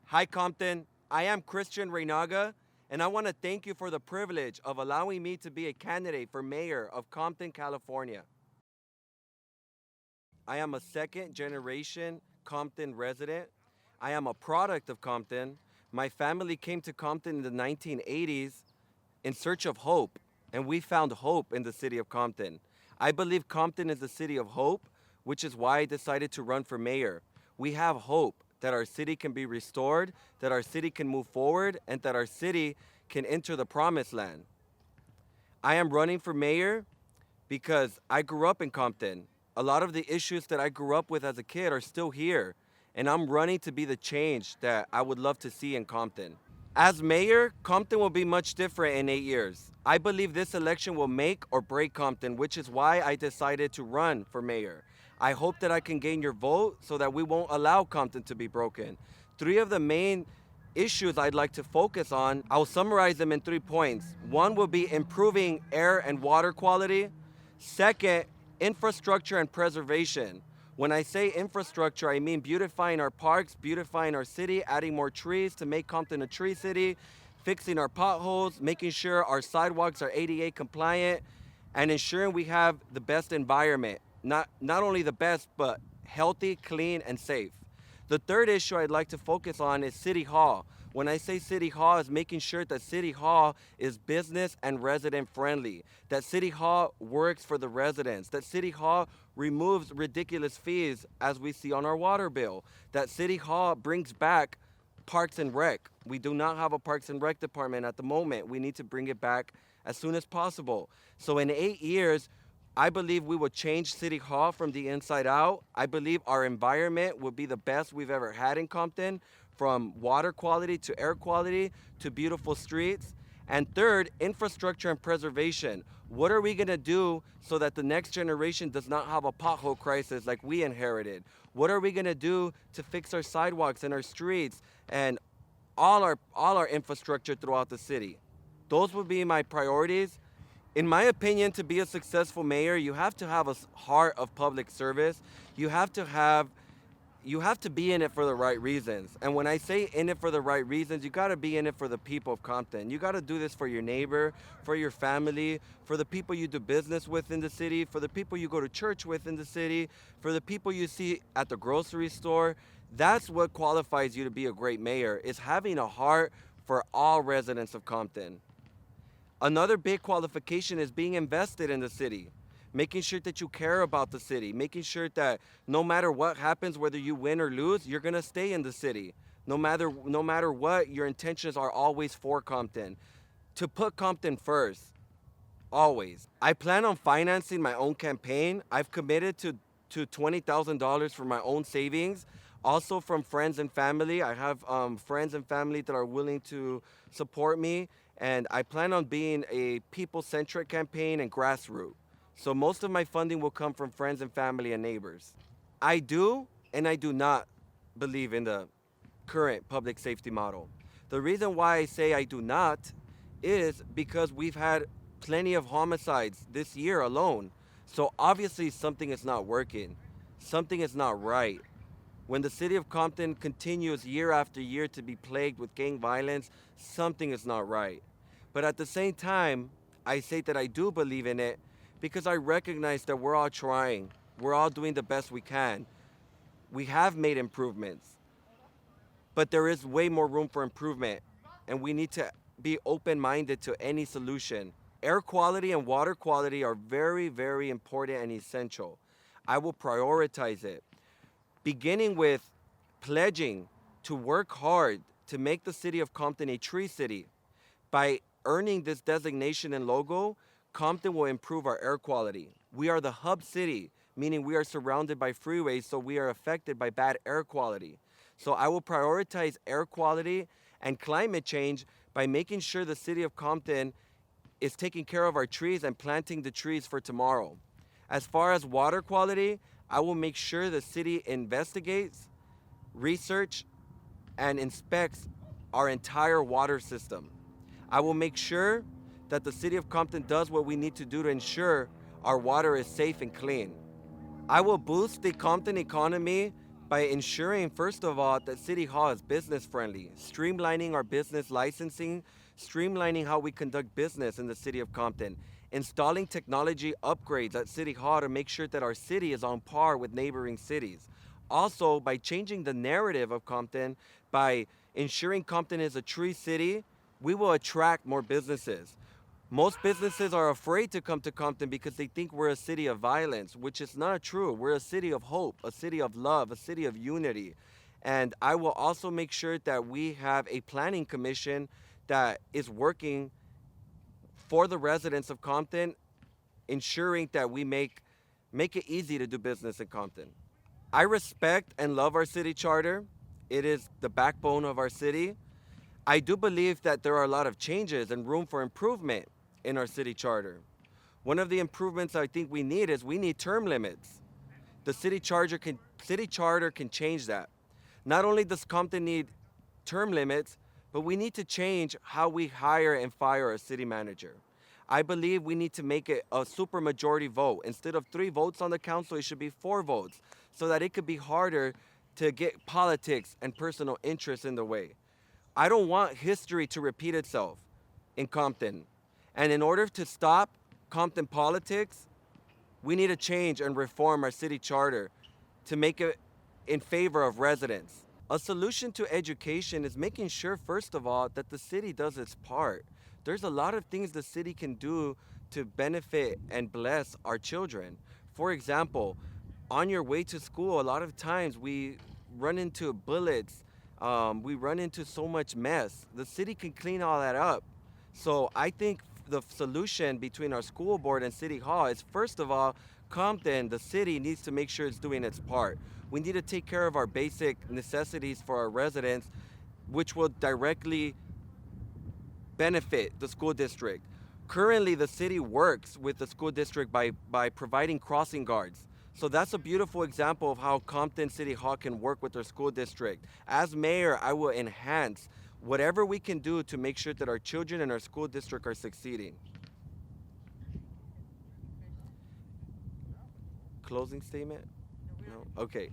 Hi, Compton. I am Christian Reynaga, and I want to thank you for the privilege of allowing me to be a candidate for mayor of Compton, California. I am a second generation Compton resident. I am a product of Compton. My family came to Compton in the 1980s in search of hope, and we found hope in the city of Compton. I believe Compton is the city of hope, which is why I decided to run for mayor. We have hope that our city can be restored, that our city can move forward, and that our city can enter the promised land. I am running for mayor because I grew up in Compton. A lot of the issues that I grew up with as a kid are still here, and I'm running to be the change that I would love to see in Compton. As mayor, Compton will be much different in 8 years. I believe this election will make or break Compton, which is why I decided to run for mayor. I hope that I can gain your vote so that we won't allow Compton to be broken. Three of the main issues I'd like to focus on, I'll summarize them in 3 points. One will be improving air and water quality. Second, infrastructure and preservation. When I say infrastructure, I mean beautifying our parks, beautifying our city, adding more trees to make Compton a tree city, fixing our potholes, making sure our sidewalks are ADA compliant, and ensuring we have the best environment. Not only the best, but healthy, clean, and safe. The third issue I'd like to focus on is City Hall. When I say City Hall, is making sure that City Hall is business and resident friendly, that City Hall works for the residents, that City Hall removes ridiculous fees as we see on our water bill, that City Hall brings back Parks and Rec. We do not have a Parks and Rec department at the moment. We need to bring it back as soon as possible. So in 8 years, I believe we will change City Hall from the inside out. I believe our environment will be the best we've ever had in Compton, from water quality to air quality to beautiful streets. And third, infrastructure and preservation. What are we going to do so that the next generation does not have a pothole crisis like we inherited? What are we going to do to fix our sidewalks and our streets and all our infrastructure throughout the city? Those would be my priorities. In my opinion, to be a successful mayor, you have to have a heart of public service. You have to have you have to be in it for the right reasons. And when I say in it for the right reasons, you got to be in it for the people of Compton. You got to do this for your neighbor, for your family, for the people you do business with in the city, for the people you go to church with in the city, for the people you see at the grocery store. That's what qualifies you to be a great mayor, is having a heart for all residents of Compton. Another big qualification is being invested in the city, making sure that you care about the city, making sure that no matter what happens, whether you win or lose, you're gonna stay in the city. No matter what, your intentions are always for Compton. To put Compton first, always. I plan on financing my own campaign. I've committed to $20,000 for my own savings. Also from friends and family. I have friends and family that are willing to support me. And I plan on being a people-centric campaign and grassroots. So most of my funding will come from friends and family and neighbors. I do and I do not believe in the current public safety model. The reason why I say I do not is because we've had plenty of homicides this year alone. So obviously something is not working. Something is not right. When the city of Compton continues year after year to be plagued with gang violence, something is not right. But at the same time, I say that I do believe in it because I recognize that we're all trying. We're all doing the best we can. We have made improvements, but there is way more room for improvement, and we need to be open-minded to any solution. Air quality and water quality are very, very important and essential. I will prioritize it, beginning with pledging to work hard to make the city of Compton a tree city. By earning this designation and logo, Compton will improve our air quality. We are the hub city, meaning we are surrounded by freeways, so we are affected by bad air quality. So I will prioritize air quality and climate change by making sure the city of Compton is taking care of our trees and planting the trees for tomorrow. As far as water quality, I will make sure the city investigates, research, and inspects our entire water system. I will make sure that the city of Compton does what we need to do to ensure our water is safe and clean. I will boost the Compton economy by ensuring, first of all, that City Hall is business friendly, streamlining our business licensing, streamlining how we conduct business in the city of Compton, installing technology upgrades at City Hall to make sure that our city is on par with neighboring cities. Also, by changing the narrative of Compton, by ensuring Compton is a tree city, we will attract more businesses. Most businesses are afraid to come to Compton because they think we're a city of violence, which is not true. We're a city of hope, a city of love, a city of unity. And I will also make sure that we have a planning commission that is working for the residents of Compton, ensuring that we make it easy to do business in Compton. I respect and love our city charter. It is the backbone of our city. I do believe that there are a lot of changes and room for improvement in our city charter. One of the improvements I think we need is we need term limits. The city charter can change that. Not only does Compton need term limits, but we need to change how we hire and fire a city manager. I believe we need to make it a supermajority vote. Instead of 3 votes on the council, it should be 4 votes so that it could be harder to get politics and personal interests in the way. I don't want history to repeat itself in Compton. And in order to stop Compton politics, we need to change and reform our city charter to make it in favor of residents. A solution to education is making sure, first of all, that the city does its part. There's a lot of things the city can do to benefit and bless our children. For example, on your way to school, a lot of times we run into bullets, we run into so much mess. The city can clean all that up. So I think the solution between our school board and City Hall is, first of all, Compton, the city, needs to make sure it's doing its part. We need to take care of our basic necessities for our residents, which will directly benefit the school district. Currently, the city works with the school district by providing crossing guards. So that's a beautiful example of how Compton City Hall can work with their school district. As mayor, I will enhance whatever we can do to make sure that our children and our school district are succeeding. Closing statement? No? Okay.